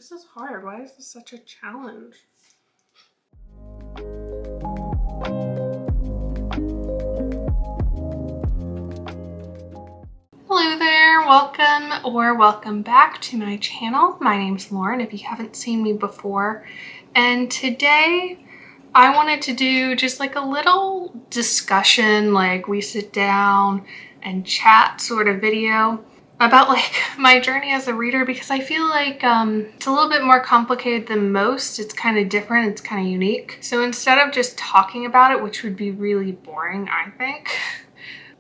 This is hard. Why is this such a challenge? Hello there, welcome back to my channel. My name's Lauren, if you haven't seen me before. And today I wanted to do just like a little discussion, like we sit down and chat sort of video about like my journey as a reader, because I feel like it's a little bit more complicated than most. It's kind of different, it's kind of unique. So instead of just talking about it, which would be really boring, I think,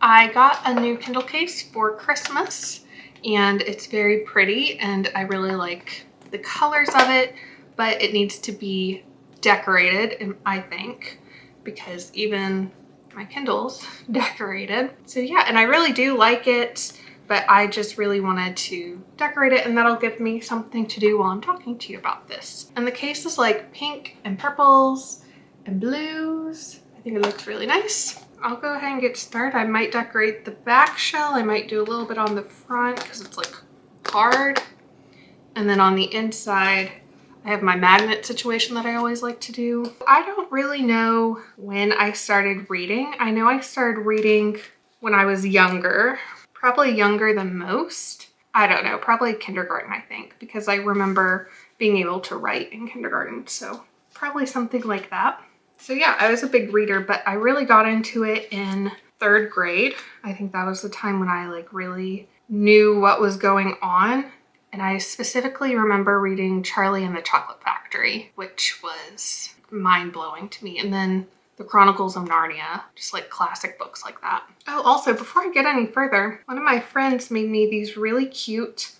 I got a new Kindle case for Christmas and it's very pretty and I really like the colors of it, but it needs to be decorated, I think, because even my Kindle's decorated. So yeah, and I really do like it, but I just really wanted to decorate it and that'll give me something to do while I'm talking to you about this. And the case is like pink and purples and blues. I think it looks really nice. I'll go ahead and get started. I might decorate the back shell. I might do a little bit on the front because it's like hard. And then on the inside, I have my magnet situation that I always like to do. I don't really know when I started reading. I know I started reading when I was younger, probably younger than most. I don't know, probably kindergarten, I think, because I remember being able to write in kindergarten. So probably something like that. So yeah, I was a big reader, but I really got into it in 3rd grade. I think that was the time when I like really knew what was going on. And I specifically remember reading Charlie and the Chocolate Factory, which was mind-blowing to me. And then The Chronicles of Narnia, just like classic books like that. Oh, also, before I get any further, one of my friends made me these really cute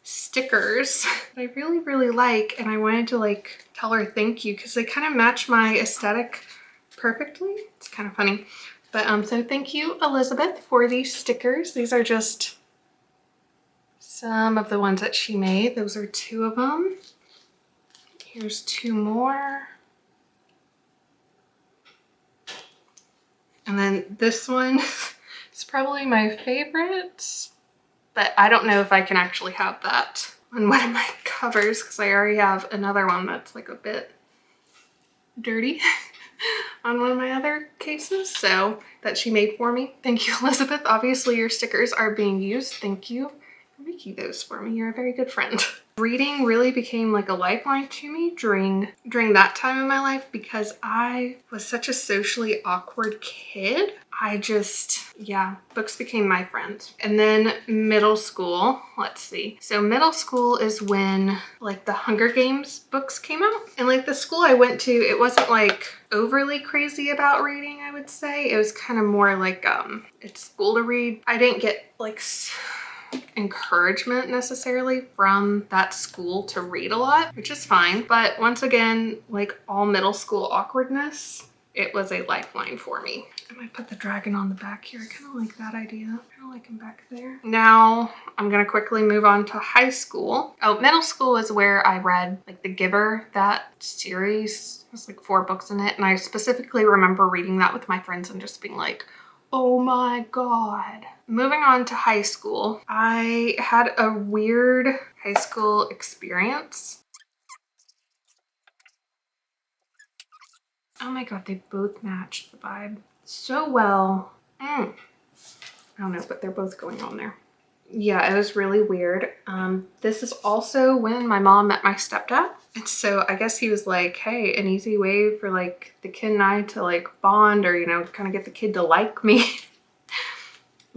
stickers that I really, really like. And I wanted to like tell her thank you because they kind of match my aesthetic perfectly. It's kind of funny. But so thank you, Elizabeth, for these stickers. These are just some of the ones that she made. Those are 2 of them. Here's 2 more. And then this one is probably my favorite, but I don't know if I can actually have that on one of my covers because I already have another one that's like a bit dirty on one of my other cases, so that she made for me. Thank you, Elizabeth. Obviously your stickers are being used. Thank you for making those for me. You're a very good friend. Reading really became like a lifeline to me during that time in my life because I was such a socially awkward kid. Yeah, books became my friend. And then middle school, let's see. So middle school is when like the Hunger Games books came out. And like the school I went to, it wasn't like overly crazy about reading, I would say. It was kind of more like, it's school to read. I didn't get like encouragement necessarily from that school to read a lot, which is fine. But once again, like all middle school awkwardness, it was a lifeline for me. I might put the dragon on the back here. I kind of like that idea. I kind of like him back there. Now I'm gonna quickly move on to high school. Oh, middle school is where I read like The Giver, that series. There's like 4 books in it. And I specifically remember reading that with my friends and just being like, oh my God. Moving on to high school, I had a weird high school experience. Oh my God, they both match the vibe so well. I don't know, but they're both going on there. Yeah, it was really weird. This is also when my mom met my stepdad. And so I guess he was like, hey, an easy way for like the kid and I to like bond or, you know, kind of get the kid to like me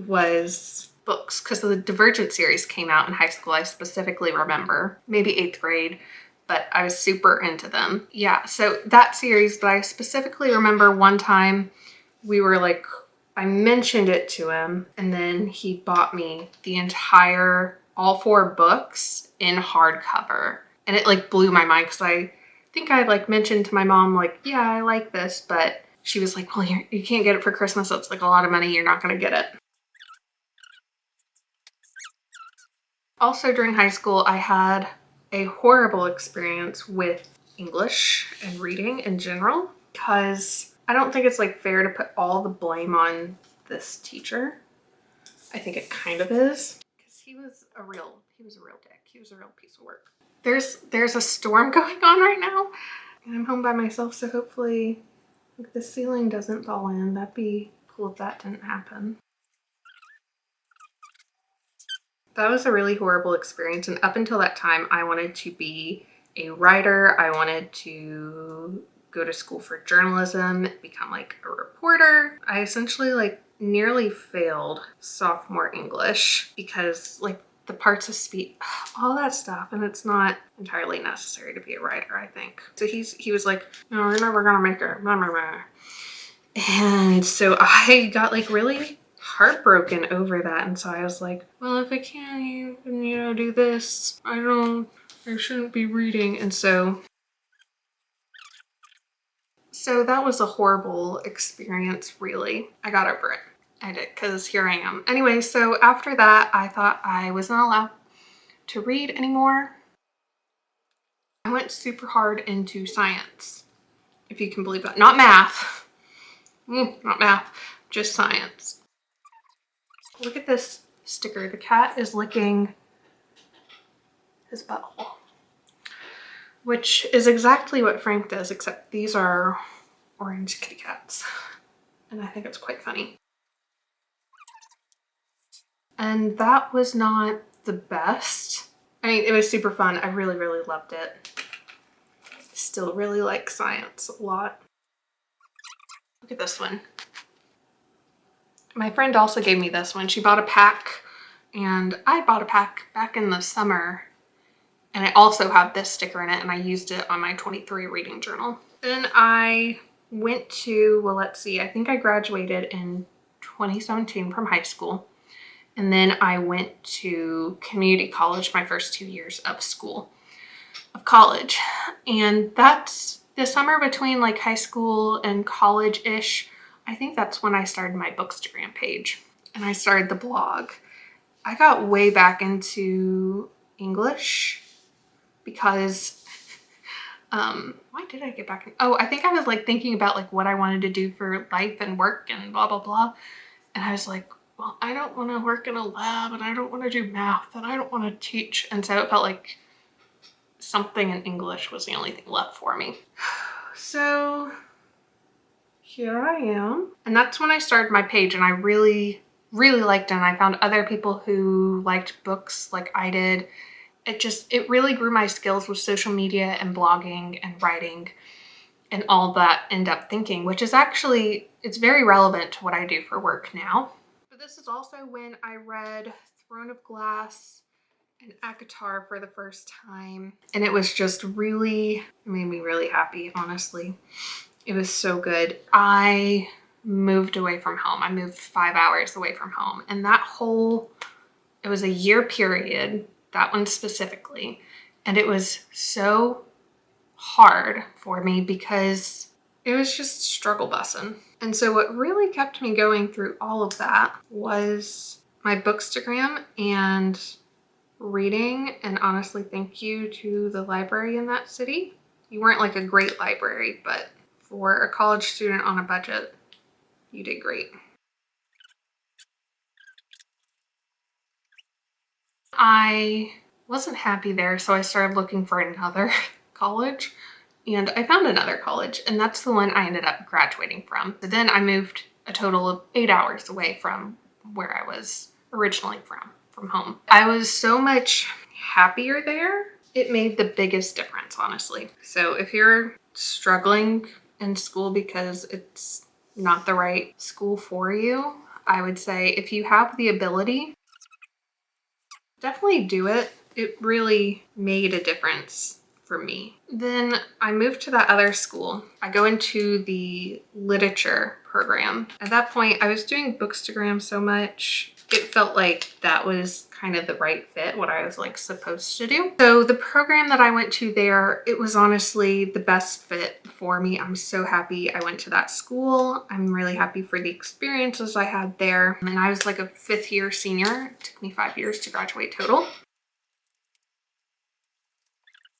was books, because the Divergent series came out in high school. I specifically remember, maybe 8th grade, but I was super into them. Yeah, so that series, but I specifically remember one time we were like, I mentioned it to him and then he bought me the entire, all 4 books in hardcover. And it like blew my mind because I think I like mentioned to my mom like, yeah, I like this, but she was like, well, you can't get it for Christmas. That's like a lot of money. You're not gonna get it. Also during high school, I had a horrible experience with English and reading in general, because I don't think it's like fair to put all the blame on this teacher. I think it kind of is, because he was a real dick. he was a real piece of work. There's a storm going on right now, and I'm home by myself, so hopefully like, the ceiling doesn't fall in. That'd be cool if that didn't happen. That was a really horrible experience, and up until that time, I wanted to be a writer. I wanted to go to school for journalism, become like a reporter. I essentially like nearly failed sophomore English because like the parts of speech, all that stuff, and it's not entirely necessary to be a writer, I think. So he was like, no, we're never gonna make it, blah, blah, blah. And so I got like really heartbroken over that, and so I was like, well, if I can't even, you know, do this, I shouldn't be reading. And so that was a horrible experience, really. I got over it. I did, because here I am. Anyway, so after that, I thought I was not allowed to read anymore. I went super hard into science, if you can believe that. Not math. Not math, just science. Look at this sticker. The cat is licking his butthole, which is exactly what Frank does, except these are orange kitty cats. And I think it's quite funny. And that was not the best. I mean, it was super fun. I really, really loved it. Still really like science a lot. Look at this one. My friend also gave me this one. She bought a pack, and I bought a pack back in the summer, and I also have this sticker in it, and I used it on my 23 reading journal. Then I went to, well, let's see, I think I graduated in 2017 from high school. And then I went to community college my first 2 years of college. And that's the summer between like high school and college-ish. I think that's when I started my Bookstagram page and I started the blog. I got way back into English because, why did I get back in? Oh, I think I was like thinking about like what I wanted to do for life and work and blah, blah, blah. And I was like, well, I don't want to work in a lab, and I don't want to do math, and I don't want to teach. And so it felt like something in English was the only thing left for me. So here I am. And that's when I started my page, and I really, really liked it. And I found other people who liked books like I did. It really grew my skills with social media and blogging and writing and all that in-depth thinking, which is actually, it's very relevant to what I do for work now. But this is also when I read Throne of Glass and ACOTAR for the first time. And it was just really, it made me really happy, honestly. It was so good. I moved away from home. I moved 5 hours away from home. And it was a year period, that one specifically. And it was so hard for me because it was just struggle busing. And so what really kept me going through all of that was my Bookstagram and reading. And honestly, thank you to the library in that city. You weren't like a great library, but for a college student on a budget, you did great. I wasn't happy there, so I started looking for another college, and I found another college, and that's the one I ended up graduating from. So then I moved a total of 8 hours away from where I was originally from home. I was so much happier there. It made the biggest difference, honestly. So if you're struggling in school because it's not the right school for you, I would say if you have the ability, definitely do it. It really made a difference for me. Then I moved to that other school. I go into the literature program. At that point, I was doing Bookstagram so much, it felt like that was kind of the right fit, what I was like supposed to do. So the program that I went to there, it was honestly the best fit for me. I'm so happy I went to that school. I'm really happy for the experiences I had there. And I was like a 5th year senior. It took me 5 years to graduate total.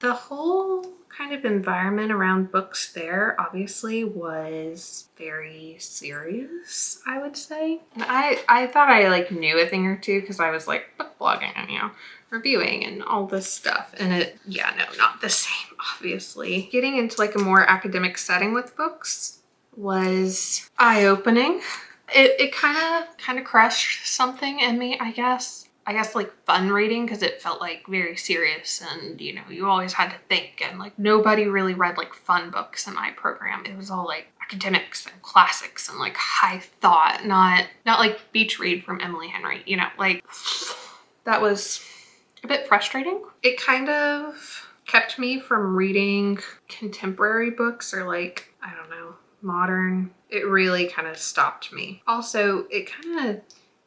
The whole kind of environment around books there obviously was very serious, I would say. And I thought I like knew a thing or two because I was like book blogging, and you know, reviewing and all this stuff. And yeah, no, not the same, obviously. Getting into like a more academic setting with books was eye-opening. It kind of crushed something in me, I guess. I guess like fun reading, because it felt like very serious, and you know, you always had to think, and like nobody really read like fun books in my program. It was all like academics and classics and like high thought, not like beach read from Emily Henry, you know, like that was a bit frustrating. It kind of kept me from reading contemporary books or like, I don't know, modern. It really kind of stopped me. Also, it kind of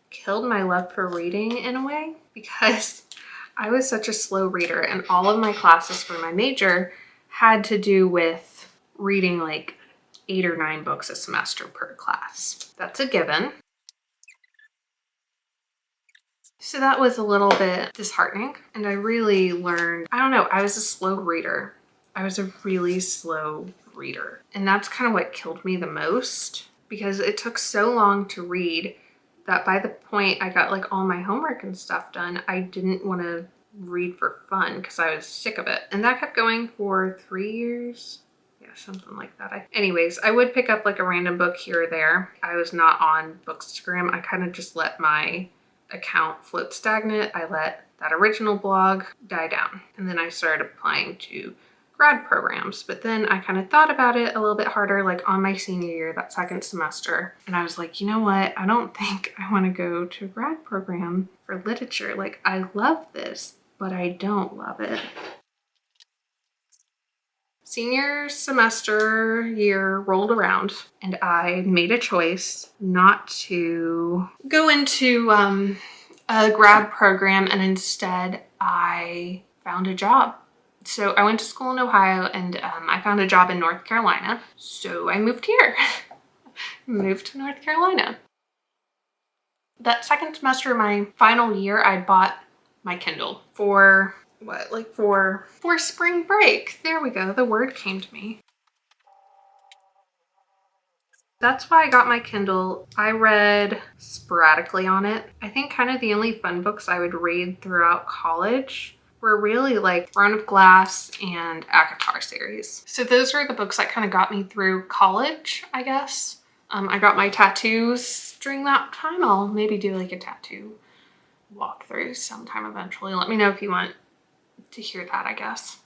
killed my love for reading in a way, because I was such a slow reader, and all of my classes for my major had to do with reading like 8 or 9 books a semester per class. That's a given. So that was a little bit disheartening, and I really learned, I don't know, I was a slow reader. I was a really slow reader, and that's kind of what killed me the most, because it took so long to read that by the point I got like all my homework and stuff done, I didn't want to read for fun because I was sick of it. And that kept going for 3 years. Yeah, something like that. Anyways, I would pick up like a random book here or there. I was not on Bookstagram. I kind of just let my account float stagnant. I let that original blog die down. And then I started applying to grad programs, but then I kind of thought about it a little bit harder, like on my senior year, that second semester. And I was like, you know what? I don't think I want to go to a grad program for literature. Like, I love this, but I don't love it. Senior semester year rolled around, and I made a choice not to go into a grad program, and instead I found a job. So I went to school in Ohio, and I found a job in North Carolina. So I moved here, moved to North Carolina. That second semester, my final year, I bought my Kindle for what, like for spring break. There we go. The word came to me. That's why I got my Kindle. I read sporadically on it. I think kind of the only fun books I would read throughout college were really like Throne of Glass and ACOTAR series. So those were the books that kind of got me through college, I guess. I got my tattoos during that time. I'll maybe do like a tattoo walkthrough sometime eventually. Let me know if you want to hear that, I guess.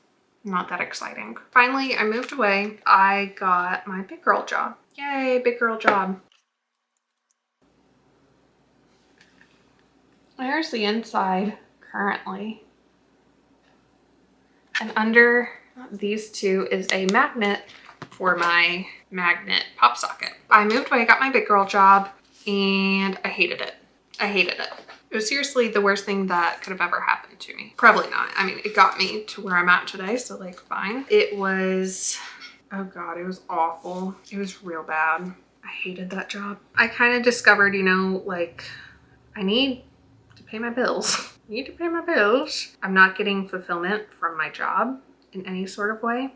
Not that exciting. Finally, I moved away. I got my big girl job. Yay, big girl job. There's the inside currently. And under these two is a magnet for my magnet pop socket. I moved away, got my big girl job, and I hated it. I hated it. It was seriously the worst thing that could have ever happened to me. Probably not. I mean, it got me to where I'm at today, so like fine. It was, oh God, it was awful. It was real bad. I hated that job. I kind of discovered, you know, like I need to pay my bills. I need to pay my bills. I'm not getting fulfillment from my job in any sort of way.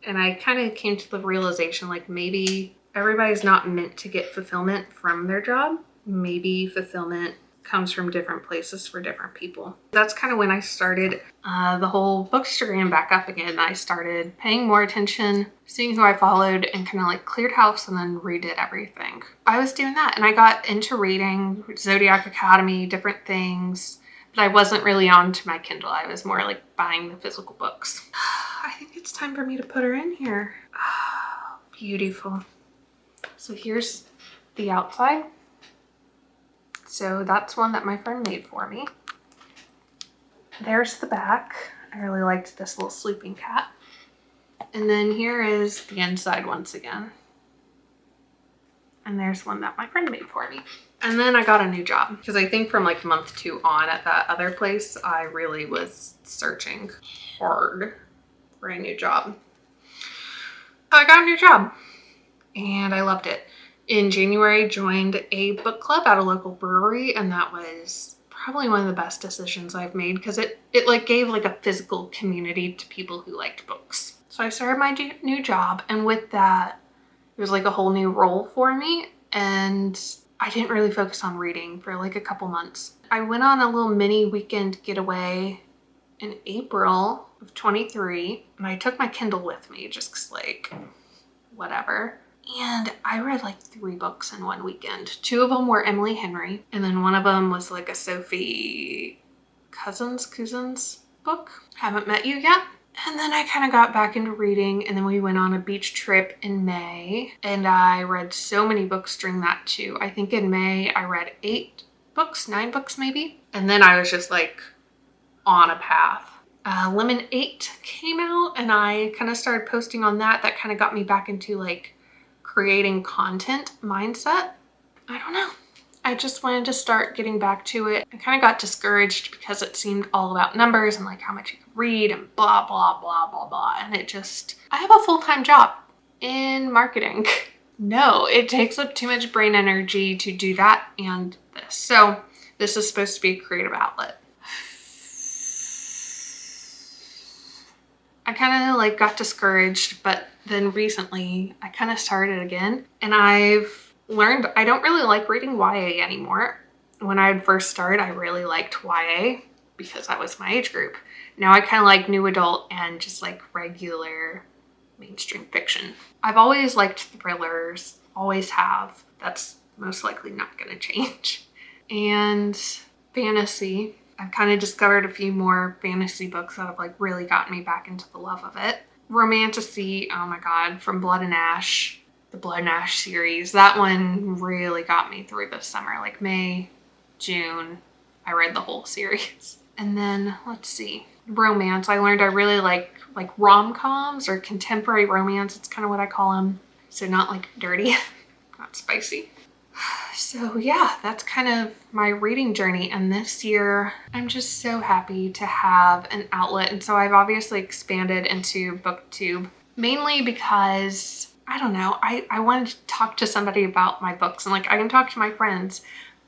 And I kind of came to the realization, like maybe everybody's not meant to get fulfillment from their job. Maybe fulfillment comes from different places for different people. That's kind of when I started the whole Bookstagram back up again. I started paying more attention, seeing who I followed, and kind of like cleared house and then redid everything. I was doing that, and I got into reading Zodiac Academy, different things, but I wasn't really on to my Kindle. I was more like buying the physical books. I think it's time for me to put her in here. Oh, beautiful. So here's the outside. So that's one that my friend made for me. There's the back. I really liked this little sleeping cat. And then here is the inside once again. And there's one that my friend made for me. And then I got a new job, because I think from like month 2 on at that other place, I really was searching hard for a new job. So I got a new job and I loved it. In January, joined a book club at a local brewery, and that was probably one of the best decisions I've made, because it like gave like a physical community to people who liked books. So I started my new job, and with that, it was like a whole new role for me, and I didn't really focus on reading for like a couple months. I went on a little mini weekend getaway in April of 23, and I took my Kindle with me just 'cause, like, whatever. And I read like 3 books in one weekend. 2 of them were Emily Henry, and then one of them was like a Sophie Cousins book. Haven't Met You Yet. And then I kind of got back into reading, and then we went on a beach trip in May, and I read so many books during that too. I think in May I read 8 books, 9 books maybe. And then I was just like on a path. Lemon 8 came out, and I kind of started posting on that. That kind of got me back into like creating content mindset. I don't know. I just wanted to start getting back to it. I kind of got discouraged because it seemed all about numbers and like how much you could read and blah, blah, blah, blah, blah. And it just, I have a full-time job in marketing. No, it takes up too much brain energy to do that and this. So this is supposed to be a creative outlet. I kind of like got discouraged, but then recently I kind of started again, and I've learned I don't really like reading YA anymore. When I first started, I really liked YA because that was my age group. Now I kind of like new adult and just like regular mainstream fiction. I've always liked thrillers, always have. That's most likely not going to change. And fantasy. I've kind of discovered a few more fantasy books that have like really gotten me back into the love of it. Romantasy, oh my god, from Blood and Ash, the Blood and Ash series. That one really got me through this summer, like May, June. I read the whole series. And then, let's see, romance. I learned I really like rom-coms or contemporary romance. It's kind of what I call them. So not like dirty, not spicy. So yeah, that's kind of my reading journey. And this year, I'm just so happy to have an outlet. And so I've obviously expanded into BookTube, mainly because, I don't know, I wanted to talk to somebody about my books. And like, I can talk to my friends,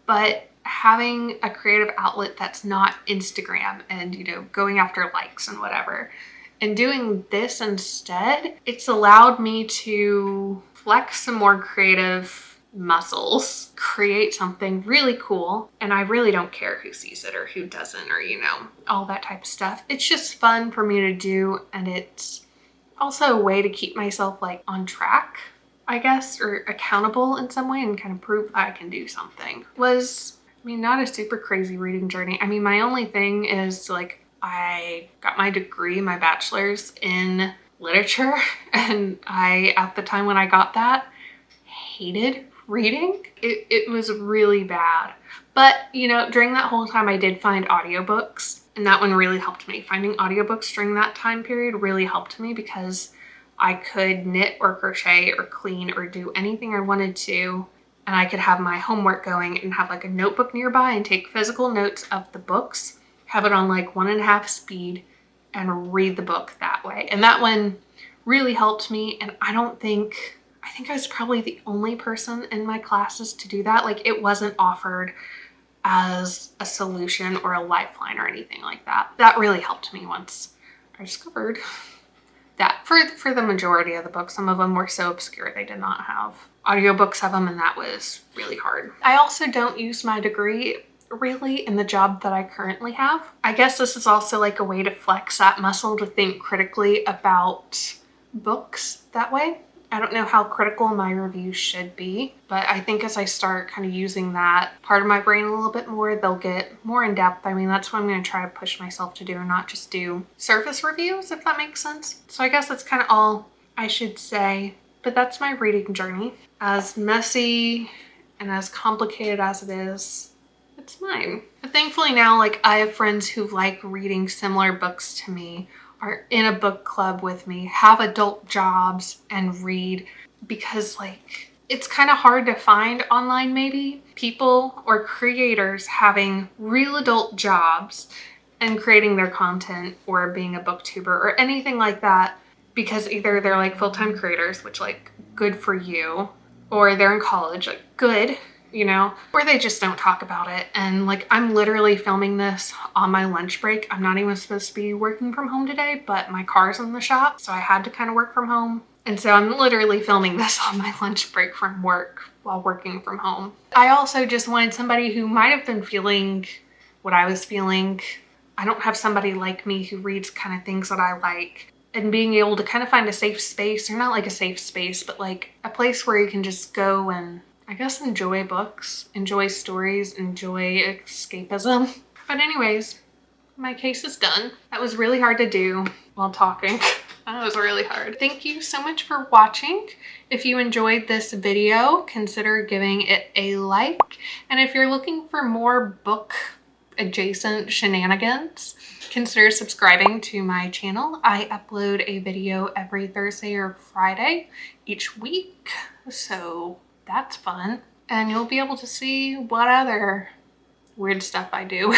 but having a creative outlet that's not Instagram and, you know, going after likes and whatever, and doing this instead, it's allowed me to flex some more creative muscles, create something really cool, and I really don't care who sees it or who doesn't, or, you know, all that type of stuff. It's just fun for me to do, and it's also a way to keep myself like on track, I guess, or accountable in some way, and kind of prove I can do something. Was, I mean, not a super crazy reading journey. I mean, my only thing is like, I got my degree, my bachelor's in literature, and I, at the time when I got that, hated reading. It was really bad. But, you know, during that whole time I did find audiobooks, and that one really helped me. Finding audiobooks during that time period really helped me because I could knit or crochet or clean or do anything I wanted to, and I could have my homework going and have like a notebook nearby and take physical notes of the books, have it on like 1.5 speed, and read the book that way. And that one really helped me, and I think I was probably the only person in my classes to do that. Like, it wasn't offered as a solution or a lifeline or anything like that. That really helped me once I discovered that for the majority of the books. Some of them were so obscure they did not have audiobooks of them, and that was really hard. I also don't use my degree really in the job that I currently have. I guess this is also like a way to flex that muscle to think critically about books that way. I don't know how critical my reviews should be, but I think as I start kind of using that part of my brain a little bit more, they'll get more in depth. I mean, that's what I'm going to try to push myself to do, and not just do surface reviews, if that makes sense. So I guess that's kind of all I should say, but that's my reading journey. As messy and as complicated as it is, it's mine. But thankfully now, like, I have friends who like reading similar books to me, are in a book club with me, have adult jobs, and read, because like, it's kind of hard to find online maybe people or creators having real adult jobs and creating their content or being a booktuber or anything like that, because either they're like full-time creators, which like good for you, or they're in college, like good, you know, or they just don't talk about it. And like, I'm literally filming this on my lunch break. I'm not even supposed to be working from home today, but my car's in the shop, so I had to kind of work from home. And so I'm literally filming this on my lunch break from work while working from home. I also just wanted somebody who might have been feeling what I was feeling. I don't have somebody like me who reads kind of things that I like, and being able to kind of find a safe space, or not like a safe space, but like a place where you can just go and I guess enjoy books, enjoy stories, enjoy escapism. But anyways, my case is done. That was really hard to do while talking. That was really hard. Thank you so much for watching. If you enjoyed this video, consider giving it a like. And if you're looking for more book adjacent shenanigans, consider subscribing to my channel. I upload a video every Thursday or Friday each week, so that's fun. And you'll be able to see what other weird stuff I do.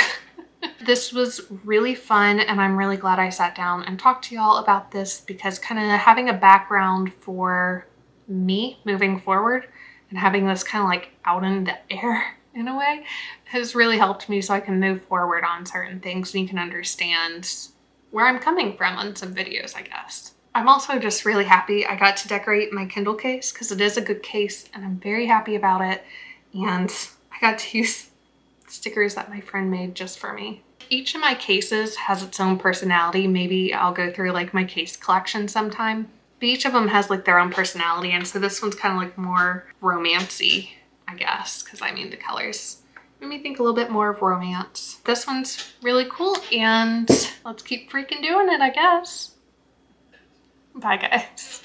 This was really fun, and I'm really glad I sat down and talked to y'all about this, because kind of having a background for me moving forward and having this kind of like out in the air in a way has really helped me, so I can move forward on certain things and you can understand where I'm coming from on some videos, I guess. I'm also just really happy I got to decorate my Kindle case, because it is a good case and I'm very happy about it. And I got to use stickers that my friend made just for me. Each of my cases has its own personality. Maybe I'll go through like my case collection sometime. But each of them has like their own personality, and so this one's kind of like more romancy, I guess, because I mean the colors made me think a little bit more of romance. This one's really cool, and let's keep freaking doing it, I guess. Bye guys.